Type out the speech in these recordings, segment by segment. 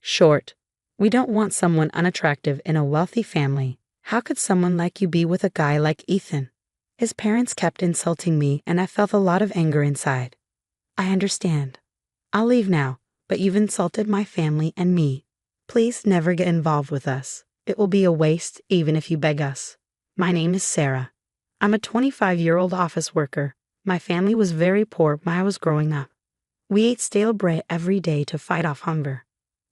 Short. We don't want someone unattractive in a wealthy family. How could someone like you be with a guy like Ethan? His parents kept insulting me and I felt a lot of anger inside. I understand. I'll leave now, but you've insulted my family and me. Please never get involved with us. It will be a waste even if you beg us. My name is Sarah. I'm a 25-year-old office worker. My family was very poor when I was growing up. We ate stale bread every day to fight off hunger.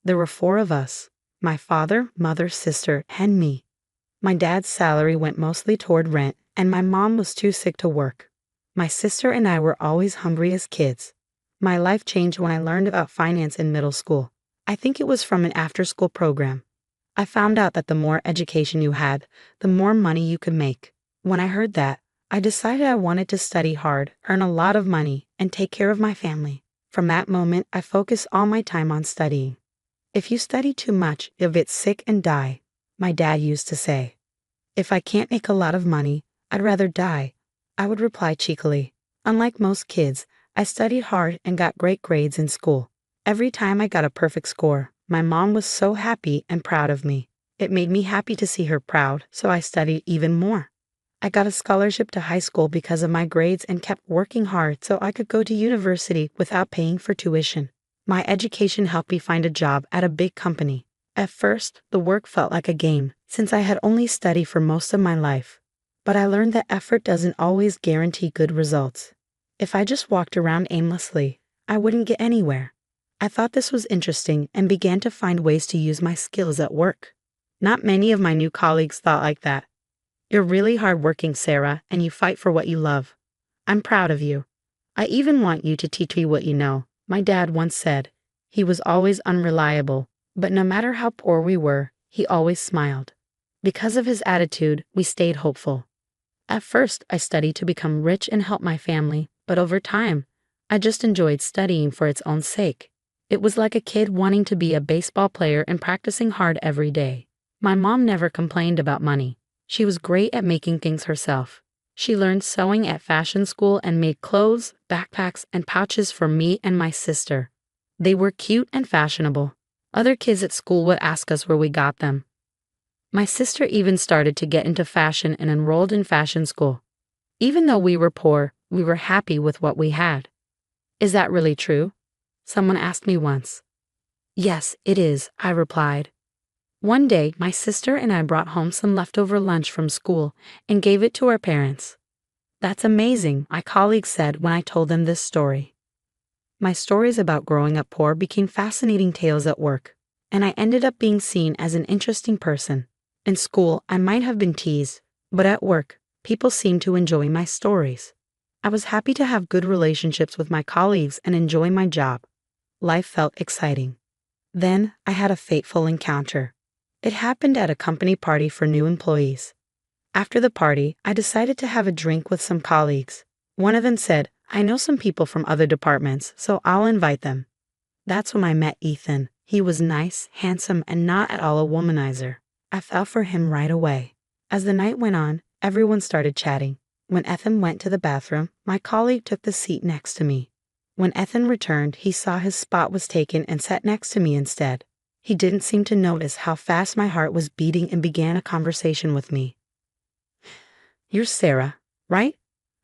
There were 4 of us: my father, mother, sister, and me. My dad's salary went mostly toward rent, and my mom was too sick to work. My sister and I were always hungry as kids. My life changed when I learned about finance in middle school. I think it was from an after-school program. I found out that the more education you had, the more money you could make. When I heard that, I decided I wanted to study hard, earn a lot of money, and take care of my family. From that moment, I focused all my time on studying. If you study too much, you'll get sick and die, my dad used to say. If I can't make a lot of money, I'd rather die, I would reply cheekily. Unlike most kids, I studied hard and got great grades in school. Every time I got a perfect score, my mom was so happy and proud of me. It made me happy to see her proud, so I studied even more. I got a scholarship to high school because of my grades and kept working hard so I could go to university without paying for tuition. My education helped me find a job at a big company. At first, the work felt like a game, since I had only studied for most of my life. But I learned that effort doesn't always guarantee good results. If I just walked around aimlessly, I wouldn't get anywhere. I thought this was interesting and began to find ways to use my skills at work. Not many of my new colleagues thought like that. You're really hardworking, Sarah, and you fight for what you love. I'm proud of you. I even want you to teach me what you know, my dad once said. He was always unreliable, but no matter how poor we were, he always smiled. Because of his attitude, we stayed hopeful. At first, I studied to become rich and help my family, but over time, I just enjoyed studying for its own sake. It was like a kid wanting to be a baseball player and practicing hard every day. My mom never complained about money. She was great at making things herself. She learned sewing at fashion school and made clothes, backpacks, and pouches for me and my sister. They were cute and fashionable. Other kids at school would ask us where we got them. My sister even started to get into fashion and enrolled in fashion school. Even though we were poor, we were happy with what we had. Is that really true? Someone asked me once. Yes, it is, I replied. One day, my sister and I brought home some leftover lunch from school and gave it to our parents. That's amazing, my colleagues said when I told them this story. My stories about growing up poor became fascinating tales at work, and I ended up being seen as an interesting person. In school, I might have been teased, but at work, people seemed to enjoy my stories. I was happy to have good relationships with my colleagues and enjoy my job. Life felt exciting. Then, I had a fateful encounter. It happened at a company party for new employees. After the party, I decided to have a drink with some colleagues. One of them said, I know some people from other departments, so I'll invite them. That's when I met Ethan. He was nice, handsome, and not at all a womanizer. I fell for him right away. As the night went on, everyone started chatting. When Ethan went to the bathroom, my colleague took the seat next to me. When Ethan returned, he saw his spot was taken and sat next to me instead. He didn't seem to notice how fast my heart was beating and began a conversation with me. You're Sarah, right?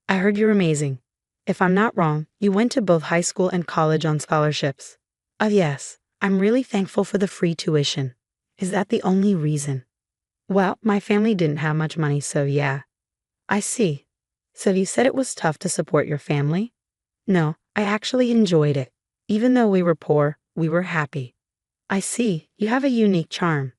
I heard you're amazing. If I'm not wrong, you went to both high school and college on scholarships. Yes, I'm really thankful for the free tuition. Is that the only reason? Well, my family didn't have much money, so yeah. I see. So you said it was tough to support your family? No, I actually enjoyed it. Even though we were poor, we were happy. I see, you have a unique charm.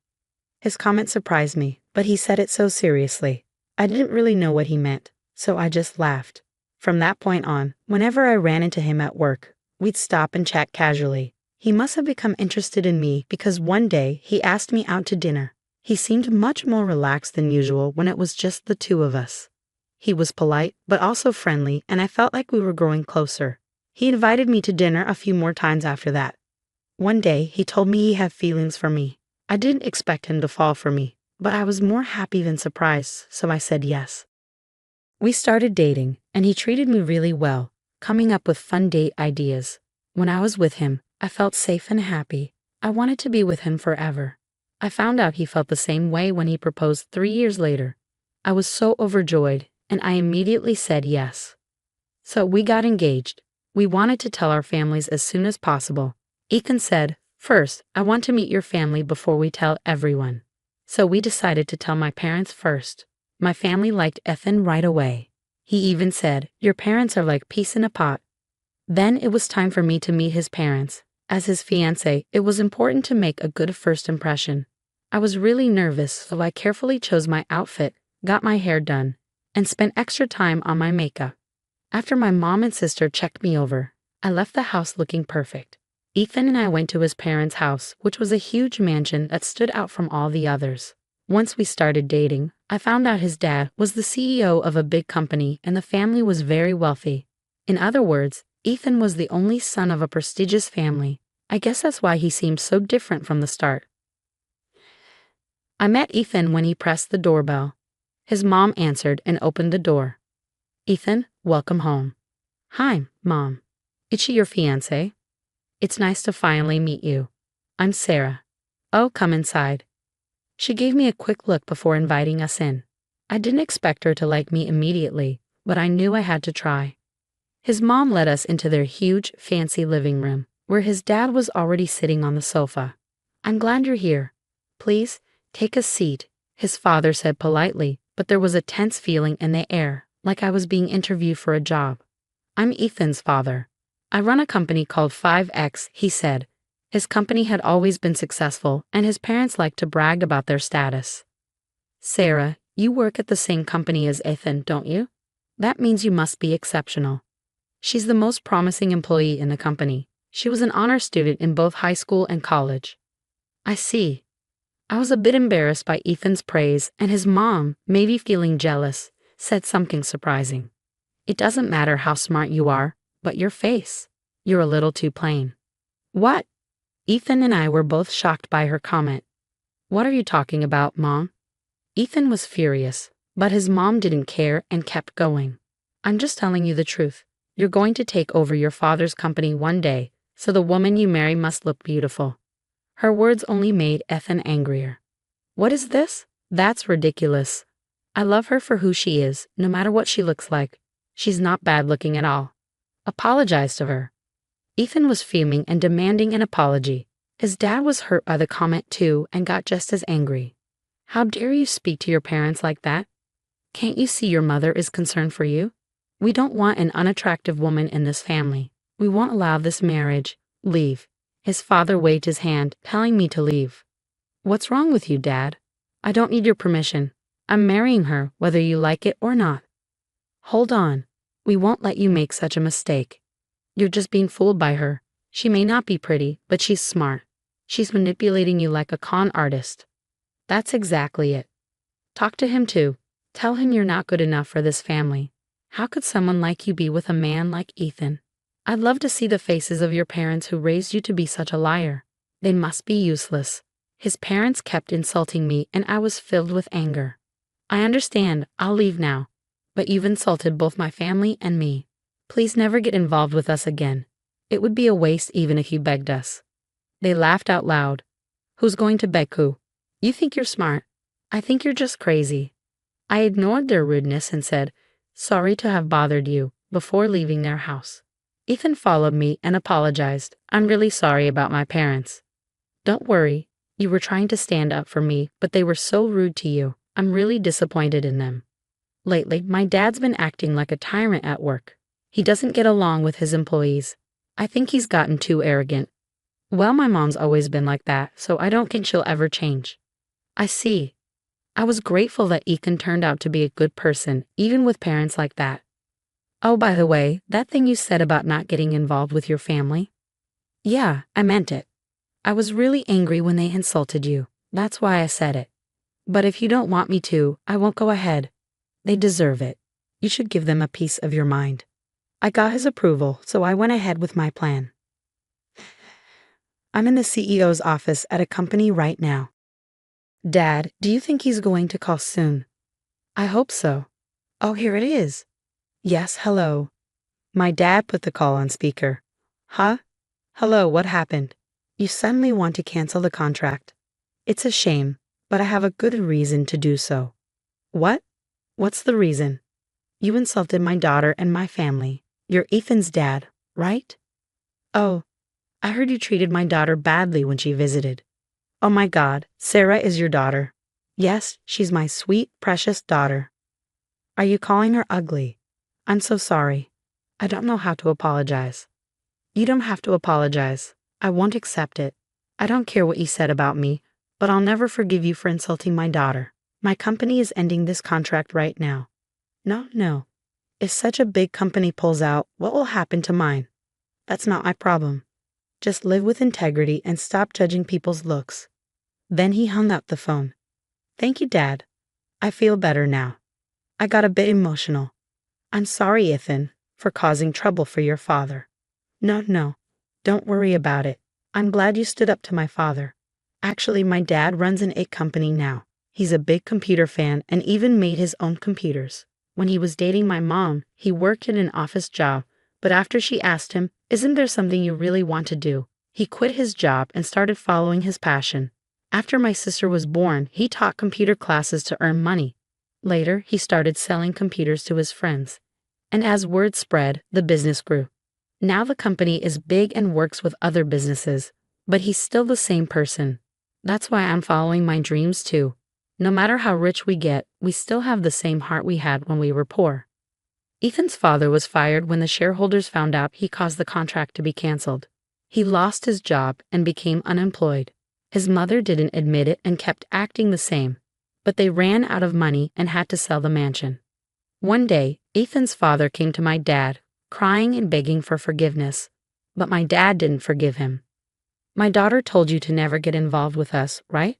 His comment surprised me, but he said it so seriously. I didn't really know what he meant, so I just laughed. From that point on, whenever I ran into him at work, we'd stop and chat casually. He must have become interested in me because one day he asked me out to dinner. He seemed much more relaxed than usual when it was just the 2 of us. He was polite, but also friendly, and I felt like we were growing closer. He invited me to dinner a few more times after that. One day, he told me he had feelings for me. I didn't expect him to fall for me, but I was more happy than surprised, so I said yes. We started dating, and he treated me really well, coming up with fun date ideas. When I was with him, I felt safe and happy. I wanted to be with him forever. I found out he felt the same way when he proposed 3 years later. I was so overjoyed, and I immediately said yes. So we got engaged. We wanted to tell our families as soon as possible. Ethan said, "First, I want to meet your family before we tell everyone." So we decided to tell my parents first. My family liked Ethan right away. He even said, "Your parents are like peas in a pot." Then it was time for me to meet his parents. As his fiancé, it was important to make a good first impression. I was really nervous, so I carefully chose my outfit, got my hair done, and spent extra time on my makeup. After my mom and sister checked me over, I left the house looking perfect. Ethan and I went to his parents' house, which was a huge mansion that stood out from all the others. Once we started dating, I found out his dad was the CEO of a big company and the family was very wealthy. In other words, Ethan was the only son of a prestigious family. I guess that's why he seemed so different from the start. I met Ethan when he pressed the doorbell. His mom answered and opened the door. "Ethan, welcome home." "Hi, Mom. Is she your fiancé?" "It's nice to finally meet you. I'm Sarah." "Oh, come inside." She gave me a quick look before inviting us in. I didn't expect her to like me immediately, but I knew I had to try. His mom led us into their huge, fancy living room, where his dad was already sitting on the sofa. "I'm glad you're here. Please, take a seat," his father said politely, but there was a tense feeling in the air, like I was being interviewed for a job. "I'm Ethan's father. I run a company called 5X, he said. His company had always been successful, and his parents liked to brag about their status. "Sarah, you work at the same company as Ethan, don't you? That means you must be exceptional." "She's the most promising employee in the company. She was an honor student in both high school and college." "I see." I was a bit embarrassed by Ethan's praise, and his mom, maybe feeling jealous, said something surprising. "It doesn't matter how smart you are, but your face. You're a little too plain." "What?" Ethan and I were both shocked by her comment. "What are you talking about, Mom?" Ethan was furious, but his mom didn't care and kept going. "I'm just telling you the truth. You're going to take over your father's company one day, so the woman you marry must look beautiful." Her words only made Ethan angrier. "What is this? That's ridiculous. I love her for who she is, no matter what she looks like. She's not bad looking at all. Apologize to her." Ethan was fuming and demanding an apology. His dad was hurt by the comment too and got just as angry. "How dare you speak to your parents like that? Can't you see your mother is concerned for you? We don't want an unattractive woman in this family. We won't allow this marriage. Leave." His father waved his hand, telling me to leave. "What's wrong with you, Dad? I don't need your permission. I'm marrying her, whether you like it or not." "Hold on. We won't let you make such a mistake. You're just being fooled by her. She may not be pretty, but she's smart. She's manipulating you like a con artist." "That's exactly it. Talk to him too. Tell him you're not good enough for this family. How could someone like you be with a man like Ethan? I'd love to see the faces of your parents who raised you to be such a liar. They must be useless." His parents kept insulting me and I was filled with anger. "I understand, I'll leave now. But you've insulted both my family and me. Please never get involved with us again. It would be a waste even if you begged us." They laughed out loud. "Who's going to beg who? You think you're smart. I think you're just crazy." I ignored their rudeness and said, "Sorry to have bothered you," before leaving their house. Ethan followed me and apologized. "I'm really sorry about my parents." "Don't worry. You were trying to stand up for me, but they were so rude to you. I'm really disappointed in them. Lately, my dad's been acting like a tyrant at work. He doesn't get along with his employees. I think he's gotten too arrogant." "Well, my mom's always been like that, so I don't think she'll ever change." "I see." I was grateful that Ethan turned out to be a good person, even with parents like that. "Oh, by the way, that thing you said about not getting involved with your family?" "Yeah, I meant it. I was really angry when they insulted you. That's why I said it. But if you don't want me to, I won't go ahead. They deserve it. You should give them a piece of your mind." I got his approval, so I went ahead with my plan. I'm in the CEO's office at a company right now. "Dad, do you think he's going to call soon?" "I hope so." "Oh, here it is." "Yes, hello." My dad put the call on speaker. "Huh? Hello, what happened?" You suddenly want to cancel the contract. It's a shame, but I have a good reason to do so. What? What's the reason? You insulted my daughter and my family. You're Ethan's dad, right? Oh, I heard you treated my daughter badly when she visited. Oh my God, Sarah is your daughter. Yes, she's my sweet, precious daughter. Are you calling her ugly? I'm so sorry. I don't know how to apologize. You don't have to apologize. I won't accept it. I don't care what you said about me, but I'll never forgive you for insulting my daughter. My company is ending this contract right now. No. If such a big company pulls out, what will happen to mine? That's not my problem. Just live with integrity and stop judging people's looks. Then he hung up the phone. Thank you, Dad. I feel better now. I got a bit emotional. I'm sorry, Ethan, for causing trouble for your father. No. Don't worry about it. I'm glad you stood up to my father. Actually, my dad runs an egg company now. He's a big computer fan and even made his own computers. When he was dating my mom, he worked in an office job, but after she asked him, "Isn't there something you really want to do?" he quit his job and started following his passion. After my sister was born, he taught computer classes to earn money. Later, he started selling computers to his friends. And as word spread, the business grew. Now the company is big and works with other businesses, but he's still the same person. That's why I'm following my dreams too. No matter how rich we get, we still have the same heart we had when we were poor. Ethan's father was fired when the shareholders found out he caused the contract to be canceled. He lost his job and became unemployed. His mother didn't admit it and kept acting the same, but they ran out of money and had to sell the mansion. One day, Ethan's father came to my dad, crying and begging for forgiveness, but my dad didn't forgive him. My daughter told you to never get involved with us, right?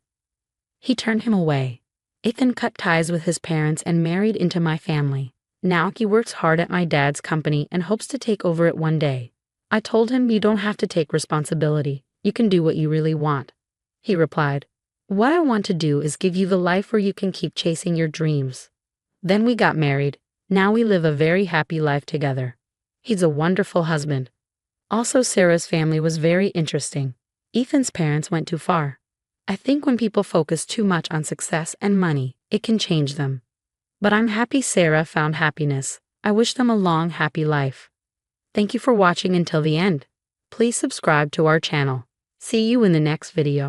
He turned him away. Ethan cut ties with his parents and married into my family. Now he works hard at my dad's company and hopes to take over it one day. I told him you don't have to take responsibility. You can do what you really want. He replied, "What I want to do is give you the life where you can keep chasing your dreams." Then we got married. Now we live a very happy life together. He's a wonderful husband. Also, Sarah's family was very interesting. Ethan's parents went too far. I think when people focus too much on success and money, it can change them. But I'm happy Sarah found happiness. I wish them a long, happy life. Thank you for watching until the end. Please subscribe to our channel. See you in the next video.